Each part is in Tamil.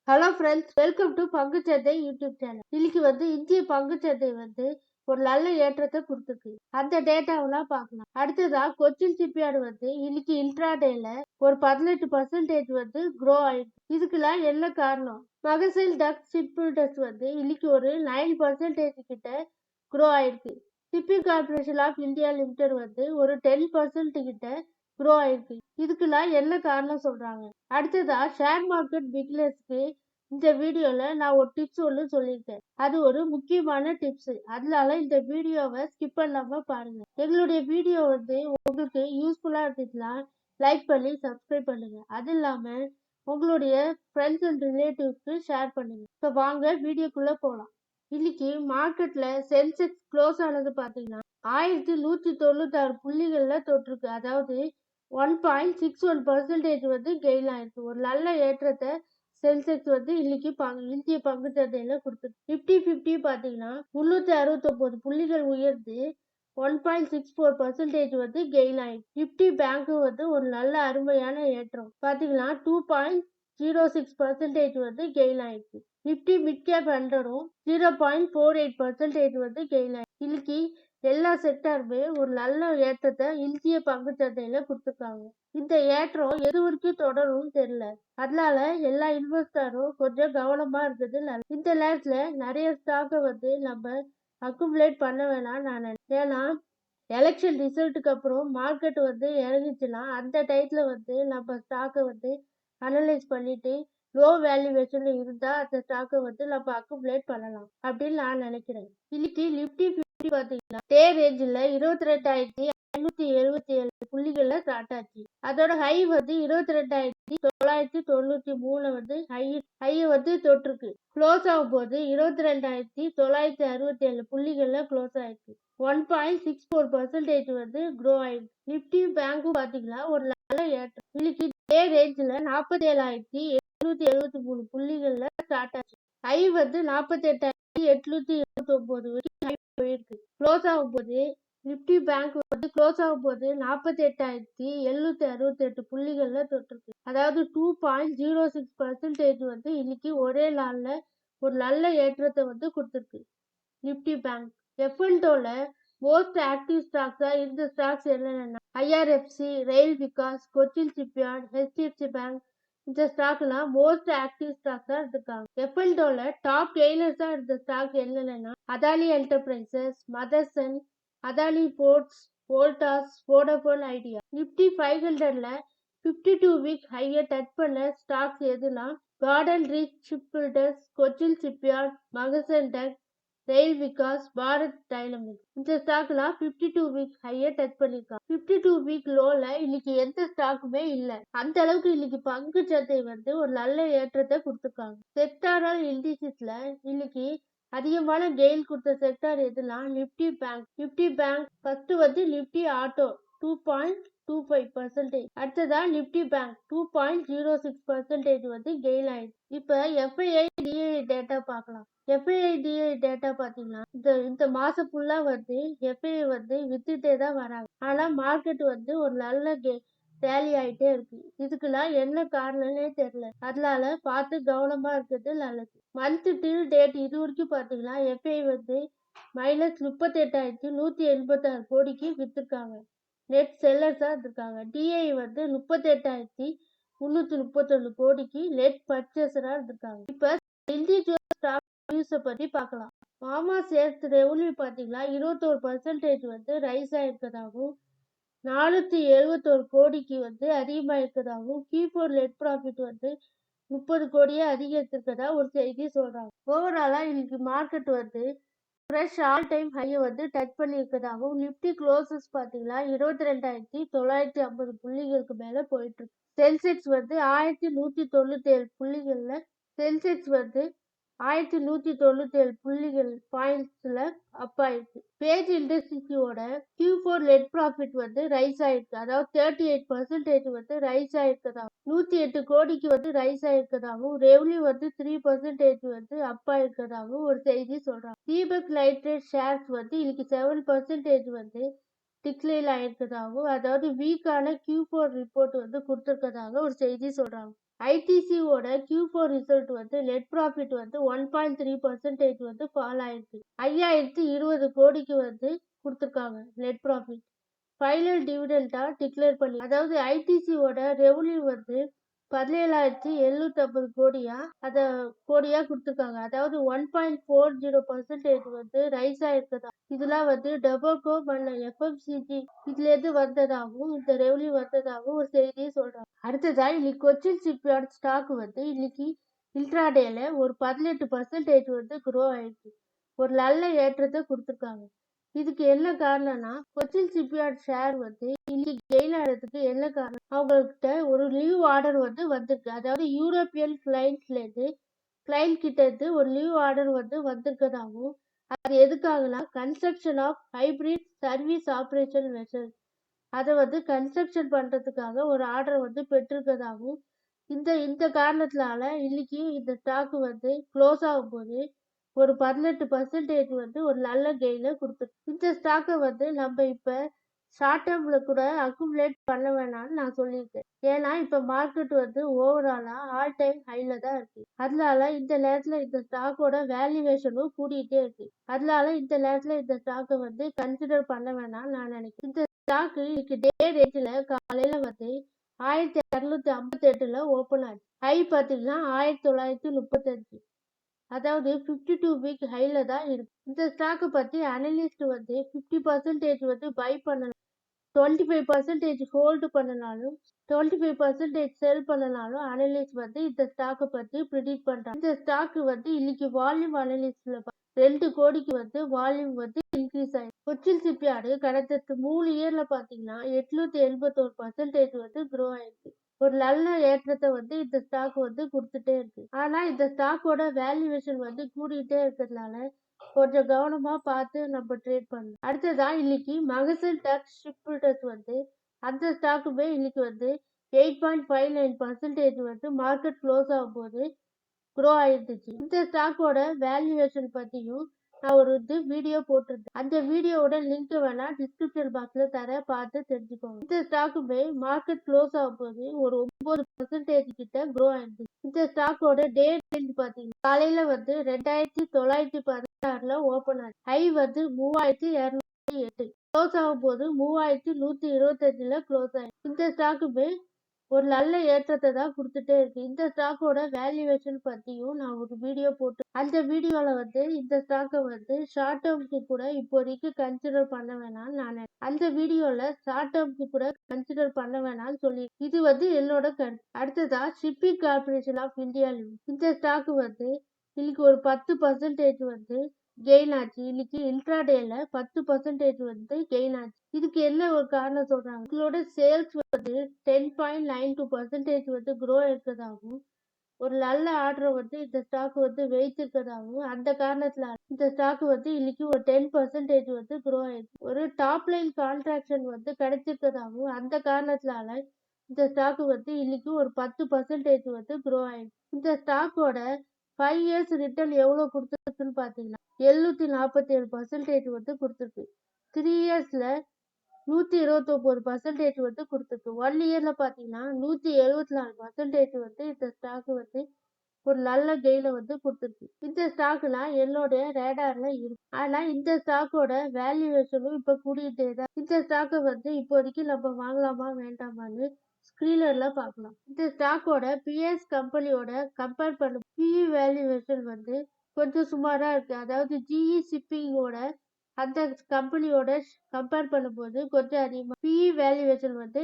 ஹலோ ஃப்ரெண்ட்ஸ், வெல்கம் டு பங்குச்சந்தை யூடியூப் சேனல். இன்னைக்கு இந்திய பங்குச்சந்தை ஒரு நல்ல ஏற்றத்தை கொடுத்துருக்கு. அந்த டேட்டாவெல்லாம் பார்க்கலாம். அடுத்ததா கொச்சின் ஷிப்யார்டு இன்னைக்கு இன்ட்ராடேல ஒரு 18% க்ரோ ஆயிருக்கு. இதுக்கெல்லாம் என்ன காரணம்? மகசேல் டக் ஷிப்பில்டர்ஸ் இன்னைக்கு ஒரு 9% கிட்ட க்ரோ ஆயிருக்கு. Shipping corporation of India limited ஒரு 10% கிட்ட க்ரோ ஆயிருக்கு. இதுக்கெல்லாம் என்ன காரணம் சொல்றாங்க? அடுத்ததா ஷேர் மார்க்கெட் பிகினர்ஸ்க்கு இந்த வீடியோல நான் ஒரு டிப்ஸ் ஒன்று சொல்லியிருக்கேன். அது ஒரு முக்கியமான டிப்ஸ். அதனால இந்த வீடியோவை ஸ்கிப் பண்ணாம பாருங்க. எங்களுடைய வீடியோ உங்களுக்கு யூஸ்ஃபுல்லா இருந்துச்சுன்னா லைக் பண்ணி சப்ஸ்கிரைப் பண்ணுங்க. அது இல்லாம உங்களுடைய ஃப்ரெண்ட்ஸ் அண்ட் ரிலேட்டிவ்ஸ்க்கு ஷேர் பண்ணுங்க. இப்போ வாங்க வீடியோக்குள்ள போகலாம். இன்னைக்கு மார்க்கெட்ல சென்செக்ஸ் க்ளோஸ் ஆனது பாத்தீங்கன்னா 1196 புள்ளிகள்ல தொட்டிருக்கு. அதாவது 1.61% கெயின் ஆயிருக்கு. ஒரு நல்ல ஏற்றத்தை சென்செக்ஸ் இன்னைக்கு இந்திய பங்குச்சந்தையில கொடுத்துருக்கு. நிப்டி 50 பாத்தீங்கன்னா 369 புள்ளிகள் உயர்ந்து 1.64% கெயின் ஆயிருக்கு. நிப்டி பேங்க் ஒரு நல்ல அருமையான ஏற்றம் பாத்தீங்கன்னா 2.06% கெயின் ஆயிருக்கு. நிப்டி மிட் கேப் 100ம் 0.48% கெயின் ஆயிருக்கு. இன்னைக்கு எல்லா செக்டாருமே ஒரு நல்ல ஏற்றத்தை இந்திய பங்குச்சந்தையில கொடுத்துருக்காங்க. இந்த ஏற்றம் எது வரைக்கும் தொடரும் தெரியல. அதனால எல்லா இன்வெஸ்டரும் கொஞ்சம் கவனமா இருக்குது. இந்த நேரத்துல நிறைய ஸ்டாக்கை நம்ம அக்குமுலேட் பண்ண வேணாம் நான் நினைக்கிறேன். ஏன்னா எலெக்ஷன் ரிசல்ட்டுக்கு அப்புறம் மார்க்கெட் இறங்கிச்சுன்னா அந்த டயத்துல நம்ம ஸ்டாக்கை அனலைஸ் பண்ணிட்டு லோ வேல்யூவேஷன்ல இருந்தா அந்த ஸ்டாக்கை நம்ம அக்குமுலேட் பண்ணலாம் அப்படின்னு நான் நினைக்கிறேன். இன்னைக்கு நிப்டி 50 பாத்தீங்கன்னா டே ரேஞ்சில் 22,577 புள்ளிகள்ல ஸ்டார்ட் ஆச்சு. அதோட ஹை 22,993 ஹை தொட்டிருக்கு. க்ளோஸ் ஆகும் போது 22,967 புள்ளிகள்ல க்ளோஸ் ஆயிருக்கு. 1.64% க்ரோ ஆயிருக்கு. நிப்டி பேங்கும் பாத்தீங்கன்னா ஒரு நல்ல ஏற்றம். இன்னைக்கு டே ரேஞ்சில் 47,873 புள்ளிகள்ல ஸ்டார்ட் ஆச்சு. ஹை 48,879 வரைக்கும் போயிருக்கு. க்ளோஸ் ஆகும் போது நிப்டி பேங்க் க்ளோஸ் ஆகும் போது 48,768 புள்ளிகள்ல தொட்டிருக்கு. அதாவது 2.06% இன்னைக்கு ஒரே நாள்ல ஒரு நல்ல ஏற்றத்தை கொடுத்துருக்கு. நிப்டி பேங்க் F&Oல மோஸ்ட் ஆக்டிவ் ஸ்டாக்ஸா இருந்த ஸ்டாக்ஸ் என்னென்னா IRFC, rail Vikas, Cochin shipyard, HDFC bank. இந்த ஸ்டாக்லாம் மோஸ்ட் ஆக்டிவ் ஸ்டாக்ஸா இருந்திருக்காங்க. F&Oல டாப் கெய்னர்ஸா இருந்த ஸ்டாக் என்னென்னா Adani Enterprises, Motherson, Adani ports, Voltas, Vodafone Idea. Nifty 500ல 52 வீக் ஹையை டச் பண்ண ஸ்டாக்ஸ் எதுனா Garden Reach Shipbuilders, Cochin shipyard, Mazagon dock, rail Vikas, Bharat dynamics. இந்த ஸ்டாக்லாம் 52 வீக் ஹையை டச் பண்ணிருக்காங்க. 52 வீக் லோல இன்னைக்கு எந்த ஸ்டாக்குமே இல்ல. அந்த அளவுக்கு இன்னைக்கு பங்கு சந்தை ஒரு நல்ல ஏற்றத்தை கொடுத்துருக்காங்க. செக்டாரல் இண்டிசஸ்ல இன்னைக்கு அதிகமான கெயின் கொடுத்த செக்டார் எதுனா Nifty bank. Nifty bank first Nifty auto 2.25%. அடுத்ததா நிப்டி பேங்க் 2.06% கெயின் ஆயிடுச்சு. இப்ப FII DI டேட்டா பார்க்கலாம். FII DI டேட்டா பாத்தீங்கன்னா இந்த மாசம் ஃபுல்லா FII வித்துட்டே தான் வராங்க. ஆனா மார்க்கெட் ஒரு நல்ல ரேலி ஆயிட்டே இருக்கு. இதுக்கெல்லாம் என்ன காரணம்னே தெரியல. அதனால பார்த்து கவனமா இருக்கிறது நல்லது. மந்த் டில் டேட் இது வரைக்கும் பாத்தீங்கன்னா FII -38,186 கோடிக்கு வித்திருக்காங்க. நெட் செல்லர்ஸா இருக்காங்க. DI 38,331 கோடிக்கு நெட் பர்ச்சேசரா இருக்காங்க. இப்ப இண்டிவிஜுவல் ஸ்டாக் நியூஸை பத்தி பார்க்கலாம். மாமா ஷேர்ஸ் ரெவன்யூ பாத்தீங்கன்னா 21% ரைஸ் ஆயிருக்கதாகவும் 471 கோடிக்கு அதிகமா இருக்கதாகவும் Q4 நெட் ப்ராஃபிட் 30 கோடியே அதிகரித்திருக்கதா ஒரு செய்தி சொல்றாங்க. ஓவராலா இன்னைக்கு மார்க்கெட் ஃப்ரெஷ் ஆல் டைம் ஹையை டச் பண்ணியிருக்கதாகவும் நிப்டி க்ளோசஸ் பாத்தீங்கன்னா 22,950 புள்ளிகளுக்கு மேல போயிட்டு இருக்கு. சென்செக்ஸ் 1197 புள்ளிகள்ல சென்செக்ஸ் 1197 புள்ளிகள் பாயிண்ட்ஸ்ல அப் ஆயிருக்கு. பேஜ் இண்டஸ்ட்ரியோட Q4 நெட் ப்ராஃபிட் ரைஸ் ஆயிருக்கு. அதாவது 38% ரைஸ் ஆயிருக்கதாகவும் 108 கோடிக்கு ரைஸ் ஆயிருக்கதாகவும் ரெவன்யூ 3% அப் ஆயிருக்கதாகவும் ஒரு செய்தி சொல்றாங்க. தீபக் நைட்ரேட் ஷேர்ஸ் இன்னைக்கு 7% டிக்ளைன் ஆயிருக்கதாகவும், அதாவது வீக்கான Q4 ரிப்போர்ட் வந்து குடுத்திருக்கதாக ஒரு செய்தி சொல்றாங்க. ஐடிசியோட Q4 ரிசல்ட் வந்து நெட் ப்ராஃபிட் வந்து 1.3% வந்து ஃபால் ஆயிருக்கு. 5020 கோடிக்கு வந்து குடுத்திருக்காங்க நெட் ப்ராஃபிட். ஃபைனல் டிவிடெண்டா டிக்ளேர் பண்ணி, அதாவது ஐடிசியோட ரெவன்யூ வந்து 17,750 கோடியா கொடுத்துருக்காங்க. அதாவது 1.40% வந்து ரைஸ் ஆயிருக்குதா. இதெல்லாம் வந்து டொபாக்கோ மற்றும் எஃப்எம்சிஜி இதுல இருந்து வந்ததாகவும் இந்த ரெவன்யூ வந்ததாகவும் ஒரு செய்தியை சொல்றாங்க. அடுத்ததா இன்னைக்கு கொச்சின் ஷிப்யார்ட் ஸ்டாக் வந்து இன்னைக்கு இன்ட்ராடேல ஒரு 18% வந்து க்ரோ ஆயிருக்கு. ஒரு நல்ல ஏற்றத்தை கொடுத்துருக்காங்க. இதுக்கு என்ன காரணம்னா, கொச்சின் ஷிப்யார்ட் ஷேர் வந்து இன்னைக்கு கெயின் ஆகிறதுக்கு என்ன காரணம், அவங்ககிட்ட ஒரு நியூ ஆர்டர் வந்து வந்திருக்கு. அதாவது யூரோப்பியன் கிளைண்ட் கிட்ட இருந்து ஒரு நியூ ஆர்டர் வந்து வந்திருக்கதாகவும், அது எதுக்காகனா construction of hybrid service operation vessels, அதை வந்து கன்ஸ்ட்ரக்ஷன் பண்றதுக்காக ஒரு ஆர்டர் வந்து பெற்றிருக்கதாகவும், இந்த காரணத்தினால இன்னைக்கு இந்த ஸ்டாக் வந்து க்ளோஸ் ஆகும் போது ஒரு 18% வந்து ஒரு நல்ல கெயினை கொடுத்துருக்கு. இந்த ஸ்டாக்கை வந்து நம்ம இப்ப ஷார்ட் டேர்ம்ல கூட அக்குமுலேட் பண்ண வேணாம்னு நான் சொல்லியிருக்கேன். ஏன்னா இப்ப மார்க்கெட் வந்து ஓவராலா ஆல் டைம் ஹைல தான் இருக்கு. அதனால இந்த நேரத்துல இந்த ஸ்டாக்கோட வேல்யூவேஷனும் கூடிட்டே இருக்கு. அதனால இந்த நேரத்துல இந்த ஸ்டாக்கை வந்து கன்சிடர் பண்ண வேணாம்னு நான் நினைக்கிறேன். இந்த ஸ்டாக் இன்னைக்கு டே ரேட்ல காலையில வந்து 1258ல ஓபன் ஆச்சு. ஹை பாத்தீங்கன்னா 1935, அதாவது 52 வீக் ஹைல தான் இருக்கு. இந்த ஸ்டாக்கை பத்தி அனலிஸ்ட் வந்து 50% வந்து பை பண்ணலாம், 25% ஹோல்டு பண்ணனாலும், 25% செல் பண்ணனாலும் அனலிஸ்ட் வந்து இந்த ஸ்டாக்கை பத்தி ப்ரிடிக்ட் பண்றாங்க. இந்த ஸ்டாக் வந்து இன்னைக்கு வால்யூம் அனலிஸ்ட்ல 2 கோடிக்கு வந்து வால்யூம் வந்து இன்க்ரீஸ் ஆயிருக்கு. கொச்சின் ஷிப்யார்டு கடந்த 3 இயர்ல பாத்தீங்கன்னா 881% வந்து க்ரோ ஆயிருக்கு. ஒரு நல்ல ஏற்றத்தை வந்து இந்த ஸ்டாக் வந்து கொடுத்துட்டே இருக்கு. ஆனா இந்த ஸ்டாக்கோட வேல்யூவேஷன் வந்து கூடிட்டே இருக்கிறதுனால கொஞ்சம் கவனமா பார்த்து நம்ம ட்ரேட் பண்ணணும். அடுத்ததா இன்னைக்கு மகசன் டச் ஷிப்பில்டர்ஸ் வந்து அந்த ஸ்டாக்குமே இன்னைக்கு வந்து 8.59% வந்து மார்க்கெட் க்ளோஸ் ஆகும் போது க்ரோ ஆயிருந்துச்சு. இந்த ஸ்டாக்கோட வேல்யூவேஷன் பத்தியும் நான் ஒரு வீடியோ போட்டிருந்தேன். அந்த வீடியோவோட லிங்க் வேணா டிஸ்கிரிப்ஷன் பாக்ஸ்ல தர, பார்த்து தெரிஞ்சுக்கோங்க. இந்த ஸ்டாக்குமே மார்க்கெட் க்ளோஸ் ஆகும் போது ஒரு 9% கிட்ட க்ரோ ஆயிருந்துச்சு. இந்த ஸ்டாக்கோட டே ட்ரெண்ட் பாத்தீங்கன்னா காலையில வந்து 2916ல ஓபன் ஆச்சு. ஹை வந்து 3208, க்ளோஸ் ஆகும் போது 3125ல க்ளோஸ் ஆயிருக்கு. இந்த ஸ்டாக்குமே ஒரு நல்ல ஏற்றத்தை தான் கொடுத்துட்டே இருக்கு. இந்த ஸ்டாக்கோட வேல்யூவேஷன் பத்தியும் நான் ஒரு வீடியோ போட்டு, அந்த வீடியோல வந்து இந்த ஸ்டாக்கை வந்து ஷார்ட் டேர்ம்க்கு கூட இப்போதைக்கு கன்சிடர் பண்ண வேணாம்னு நான் அந்த வீடியோல ஷார்ட் டேர்ம்க்கு கூட கன்சிடர் பண்ண வேணாம்னு சொல்லி, இது வந்து என்னோட கருத்து. அடுத்ததா shipping corporation of India limited, இந்த ஸ்டாக் வந்து இன்னைக்கு ஒரு 10% வந்து கெயின் ஆச்சு. இன்னைக்கு இன்ட்ராடேல 10% வந்து கெயின் ஆச்சு. இதுக்கு என்ன ஒரு காரணம் சொல்றாங்க, உங்களோட சேல்ஸ் வந்து 10.92% வந்து க்ரோ இருக்கிறதாகவும், ஒரு நல்ல ஆர்டர் வந்து இந்த ஸ்டாக் வந்து வைத்திருக்கிறதாகவும், அந்த காரணத்துல இந்த ஸ்டாக் வந்து இன்னைக்கு ஒரு 10% வந்து க்ரோ ஆயிருக்கு. ஒரு டாப் லைன் கான்ட்ராக்ஷன் வந்து கிடைச்சிருக்கிறதாகவும், அந்த காரணத்தினால இந்த ஸ்டாக் வந்து இன்னைக்கு ஒரு 10% வந்து க்ரோ ஆயிருக்கு. இந்த ஸ்டாக்கோட 5 இயர்ஸ் ரிட்டர்ன் எவ்வளவு கொடுத்துருக்குன்னு பாத்தீங்கன்னா 747% வந்து கொடுத்துருக்கு. 3 இயர்ஸ்ல 129% வந்து கொடுத்துருக்கு. 1 இயர்ல பாத்தீங்கன்னா 174% வந்து இந்த ஸ்டாக் வந்து ஒரு நல்ல கெயில வந்து கொடுத்துருக்கு. இந்த ஸ்டாக்னா என்னோட ரேடார்ல இருக்கு. ஆனா இந்த ஸ்டாக்கோட வேல்யூவேஷனும் இப்ப கூடிட்டே தான். இந்த ஸ்டாக்கை வந்து இப்போதைக்கு நம்ம வாங்கலாமா வேண்டாமான்னு ஸ்கிரீனர்ல பார்க்கலாம். இந்த ஸ்டாக்கோட பிஎஸ் கம்பெனியோட கம்பேர் பண்ண பிஇ வேல்யூவேஷன் வந்து கொஞ்சம் சுமாரா இருக்கு. அதாவது ஜிஇ ஷிப்பிங்கோட அந்த கம்பெனியோட கம்பேர் பண்ணும்போது கொஞ்சம் அதிகமா பிஇ வேல்யூவேஷன் வந்து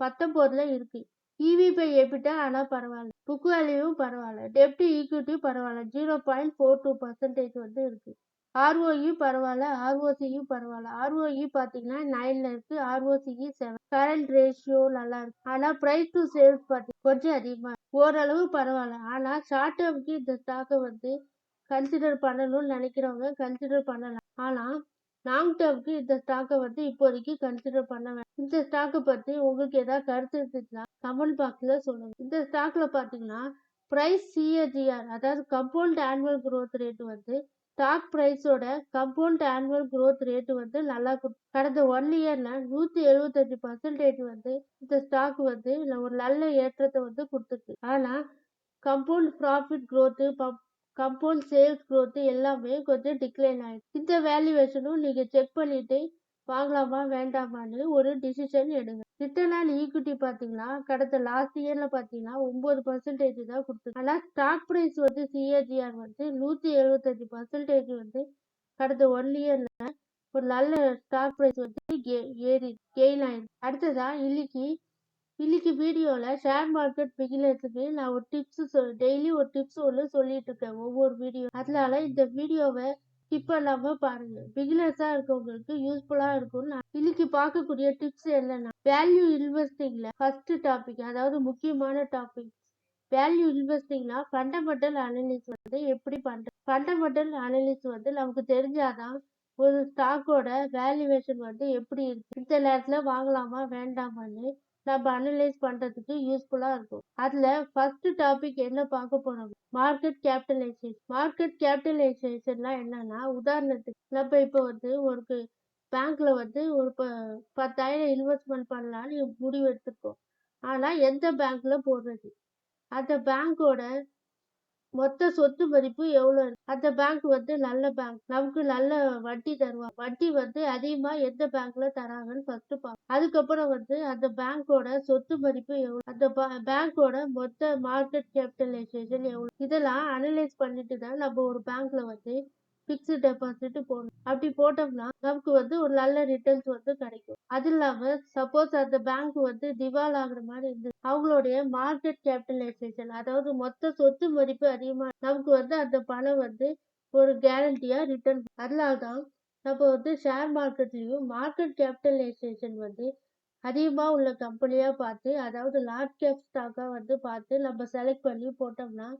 19ல இருக்கு. இவி பை எபிட்டா ஆனா பரவாயில்ல, புக் வேல்யூவும் பரவாயில்ல, டெப்ட் ஈக்விட்டி பரவாயில்ல, 0.42% வந்து இருக்கு. ஆர்ஓஇ பரவாயில்ல, ஆர்ஓசியும் பரவாயில்ல. ஆர்ஓஇ பாத்தீங்கன்னா 9ல இருக்கு, ஆர்ஓசிஇ 7. கரண்ட் ரேஷியோ நல்லா இருக்கு. ஆனா பிரைஸ் டு சேல்ஸ் பாத்தீங்கன்னா கொஞ்சம் அதிகமா ஓரளவு பரவாயில்ல. ஆனா ஷார்ட் டேர்ம்க்கு இந்த ஸ்டாக்கை வந்து கன்சிடர் பண்ணணும்னு நினைக்கிறவங்க கன்சிடர் பண்ணலாம். ஆனா லாங் டேர்ம்க்கு இந்த ஸ்டாக்கை வந்து இப்போதைக்கு கன்சிடர் பண்ண வேண்டாம். இந்த ஸ்டாக்கை பத்தி உங்களுக்கு ஏதாவது கருத்து இருந்துச்சுன்னா கமெண்ட் பாக்ஸ்ல சொல்லுங்க. இந்த ஸ்டாக்ல பாத்தீங்கன்னா பிரைஸ் சிஏஜிஆர், அதாவது கம்பவுண்ட் ஆனுவல் growth ரேட் வந்து ஸ்டாக் பிரைஸோட கம்பவுண்ட் ஆனுவல் growth ரேட் வந்து நல்லா கடந்த 1 இயர்ல 175% வந்து இந்த ஸ்டாக் வந்து ஒரு நல்ல ஏற்றத்தை வந்து கொடுத்துருக்கு. ஆனா compound profit growth, compound sales growth எல்லாமே கொஞ்சம் டிக்ளைன் ஆயிடுச்சு. இந்த வேல்யூவேஷனும் நீங்க செக் பண்ணிட்டு வாங்கலாமா வேண்டாமான்னு ஒரு டிசிஷன் எடுங்க. ரிட்டர்ன் ஆன் ஈக்விட்டி பாத்தீங்கன்னா கடந்த லாஸ்ட் இயர்ல பாத்தீங்கன்னா 9% தான் கொடுத்துருக்கு. ஆனா ஸ்டாக் பிரைஸ் வந்து சிஏஜிஆர் வந்து 175% வந்து கடந்த 1 இயர்ல ஒரு நல்ல ஸ்டாக் பிரைஸ் வந்து கெயின் ஆயிருக்கு. அடுத்ததா இன்னைக்கு வீடியோல ஷேர் மார்க்கெட் பிகினர்ஸுக்கு நான் ஒரு டிப்ஸ் டெய்லி ஒரு டிப்ஸ் ஒன்று சொல்லிட்டு இருக்கேன் ஒவ்வொரு வீடியோ. அதனால இந்த வீடியோவை ஸ்கிப் பண்ணாம பாருங்க. பிகினர்ஸா இருக்கவங்களுக்கு யூஸ்ஃபுல்லா இருக்கும். இன்னைக்கு பார்க்கக்கூடிய டிப்ஸ் என்னன்னா, வேல்யூ இன்வெஸ்டிங்ல ஃபர்ஸ்ட் டாபிக், அதாவது முக்கியமான டாபிக். வேல்யூ இன்வெஸ்டிங்னா ஃபண்டமெண்டல் அனலிஸ் வந்து எப்படி பண்றது. ஃபண்டமெண்டல் அனலிஸ் வந்து நமக்கு தெரிஞ்சாதான் ஒரு ஸ்டாக்கோட வேல்யூவேஷன் வந்து எப்படி இருக்கு, இந்த நேரத்துல வாங்கலாமா வேண்டாமான்னு நம்ம அனலைஸ் பண்றதுக்கு யூஸ்ஃபுல்லா இருக்கும். அதுல ஃபர்ஸ்ட் டாபிக் என்ன பார்க்க போறோம், மார்க்கெட் கேபிட்டலைசேஷன். மார்க்கெட் கேபிட்டலைசேஷன்லாம் என்னன்னா, உதாரணத்துக்கு நம்ம இப்போ வந்து ஒரு பேங்க்ல வந்து ஒரு 10,000 இன்வெஸ்ட்மெண்ட் பண்ணலாம்னு முடிவு எடுத்திருக்கோம். ஆனா எந்த பேங்க்ல போடுறது, அந்த பேங்கோட மொத்த சொத்து மதிப்பு எவ்வளவு இருக்கு, அந்த பேங்க் வந்து நல்ல பேங்க், நமக்கு நல்ல வட்டி தருவாங்க, வட்டி வந்து அதிகமா எந்த பேங்க்ல தராங்கன்னு ஃபர்ஸ்ட் பார்க்கணும். அதுக்கப்புறம் வந்து அந்த பேங்கோட சொத்து மதிப்பு எவ்வளவு, அந்த பேங்கோட மொத்த மார்க்கெட் கேபிட்டலைசேஷன் எவ்வளவு, இதெல்லாம் அனலைஸ் பண்ணிட்டு தான் நம்ம ஒரு பேங்க்ல வந்து பிக்ஸ்டு டெபாசிட் போடணும். அப்படி போட்டோம்னா நமக்கு வந்து ஒரு நல்ல ரிட்டர்ன்ஸ் வந்து கிடைக்கும். அது இல்லாம சப்போஸ் அந்த பேங்க் வந்து திவால் ஆகுற மாதிரி இருந்து அவங்களுடைய மார்க்கெட் கேபிட்டலைசேஷன், அதாவது மொத்த சொத்து மதிப்பு அதிகமா, நமக்கு வந்து அந்த பணம் வந்து ஒரு கேரண்டியா ரிட்டர்ன். அதனால்தான் நம்ம வந்து ஷேர் மார்க்கெட்லயும் மார்க்கெட் கேபிட்டலைசேஷன் வந்து அதிகமா உள்ள கம்பெனியா பார்த்து, அதாவது லார்ஜ் கேப் ஸ்டாக்கா வந்து பார்த்து நம்ம செலக்ட் பண்ணி போட்டோம்னா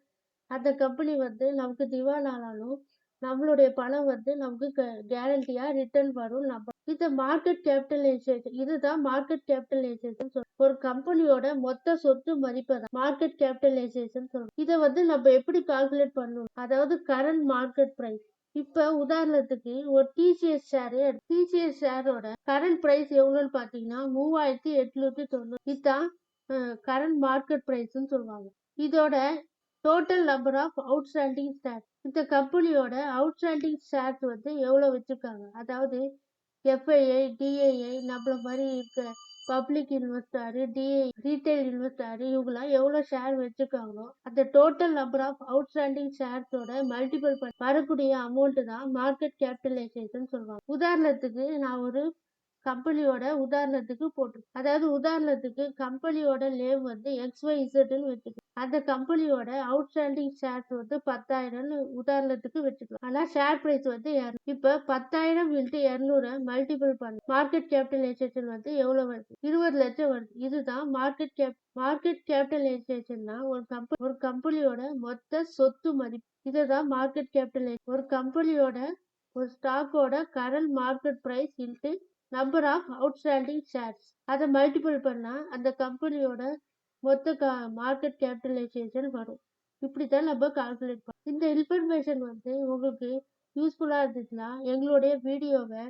அந்த கம்பெனி வந்து நமக்கு திவால் ஆனாலும் நம்மளுடைய பணம் வந்து நமக்கு கேரண்டியா ரிட்டர்ன் வரும். இந்த மார்க்கெட் கேபிட்டலைசேஷன், இதுதான் மார்க்கெட் கேபிட்டலைசேஷன். ஒரு கம்பெனியோட மொத்த சொத்து மதிப்பை தான் மார்க்கெட் கேபிட்டலைசேஷன் சொல்றோம். இதை வந்து நம்ம எப்படி கால்குலேட் பண்ணணும், அதாவது கரண்ட் மார்க்கெட் பிரைஸ். இப்ப உதாரணத்துக்கு ஒரு டிசிஎஸ் ஷேரோட கரண்ட் பிரைஸ் எவ்வளவுன்னு பாத்தீங்கன்னா 3890. இதுதான் கரண்ட் மார்க்கெட் பிரைஸ்ன்னு சொல்லுவாங்க. இதோட total number of outstanding shares, இந்த கம்பெனியோட அவுட்ஸ்டாண்டிங் ஷேர்ஸ் வந்து எவ்வளவு வச்சிருக்காங்க, அதாவது எஃப்ஐஐ டிஐஐ நம்மள மாதிரி இருக்க public investor, DI retail investor, இவங்கெல்லாம் எவ்வளவு ஷேர் வச்சிருக்காங்களோ அந்த டோட்டல் நம்பர் ஆஃப் அவுட்ஸ்டாண்டிங் ஷேர்ஸோட மல்டிபிள் பண்ணி வரக்கூடிய அமௌண்ட் தான் மார்க்கெட் கேபிட்டலைசேஷன் சொல்லுவாங்க. உதாரணத்துக்கு நான் ஒரு கம்பெனியோட உதாரணத்துக்கு போட்டிருக்கேன். அதாவது உதாரணத்துக்கு கம்பெனியோட நேம் வந்து XYZன்னு வச்சுக்கலாம். அந்த கம்பெனியோட அவுட்ஸ்டாண்டிங் ஷேர்ஸ் வந்து 10,000 உதாரணத்துக்கு வச்சுக்கலாம். ஆனா ஷேர் பிரைஸ் வந்து 200. இப்ப 10,000 × 200 மல்டிபிள் பண்ண மார்க்கெட் கேபிட்டலைசேஷன் வந்து எவ்வளவு வருது, 20 லட்சம் வருது. இதுதான் மார்க்கெட் கேபிட்டலைசேஷன்னா ஒரு கம்பெனியோட மொத்த சொத்து மதிப்பு. இதுதான் மார்க்கெட் கேபிட்டலைசேஷன். ஒரு கம்பெனியோட ஒரு ஸ்டாக்கோட current market price into number of outstanding shares, அதை மல்டிபிள் பண்ணா அந்த கம்பெனியோட மொத்த மார்க்கெட் கேபிட்டலைசேஷன் வரும். இப்படித்தான் நம்ம கால்குலேட் பண்ணோம். இந்த இன்ஃபர்மேஷன் வந்து உங்களுக்கு யூஸ்ஃபுல்லா இருந்துச்சுன்னா எங்களுடைய வீடியோவை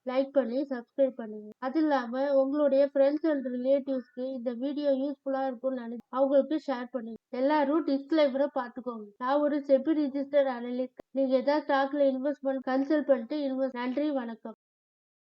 லைக் பண்ணி சப்ஸ்கிரைப் பண்ணுங்க. அது இல்லாம உங்களுடைய ஃப்ரெண்ட்ஸ் அண்ட் ரிலேட்டிவ்ஸ்க்கு இந்த வீடியோ யூஸ்ஃபுல்லா இருக்கும்னு நினைச்சு அவங்களுக்கு ஷேர் பண்ணுங்க. எல்லாரும் டிஸ்க்ளைமரை பார்த்துக்கோங்க. நான் ஒரு செபி ரிஜிஸ்டர் அனலிஸ்ட். நீங்க ஏதாவது ஸ்டாக்ல இன்வெஸ்ட்மெண்ட் கன்சல்ட் பண்ணிட்டு நன்றி, வணக்கம்.